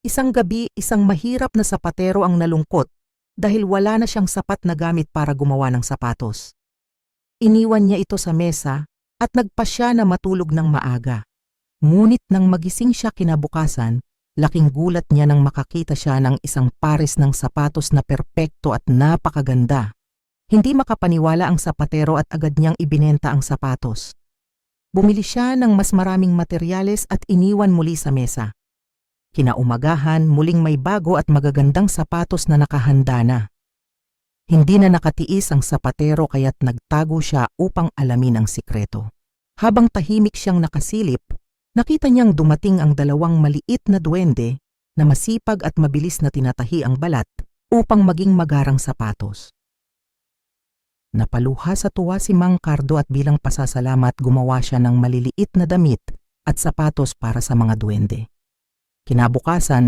Isang gabi, isang mahirap na sapatero ang nalungkot dahil wala na siyang sapat na gamit para gumawa ng sapatos. Iniwan niya ito sa mesa at nagpasya na matulog ng maaga. Ngunit nang magising siya kinabukasan, laking gulat niya nang makakita siya ng isang pares ng sapatos na perpekto at napakaganda. Hindi makapaniwala ang sapatero at agad niyang ibinenta ang sapatos. Bumili siya ng mas maraming materyales at iniwan muli sa mesa. Kinaumagahan, muling may bago at magagandang sapatos na nakahanda na. Hindi na nakatiis ang sapatero kaya't nagtago siya upang alamin ang sikreto. Habang tahimik siyang nakasilip, nakita niyang dumating ang dalawang maliit na duwende na masipag at mabilis na tinatahi ang balat upang maging magarang sapatos. Napaluha sa tuwa si Mang Cardo at bilang pasasalamat gumawa siya ng maliliit na damit at sapatos para sa mga duwende. Kinabukasan,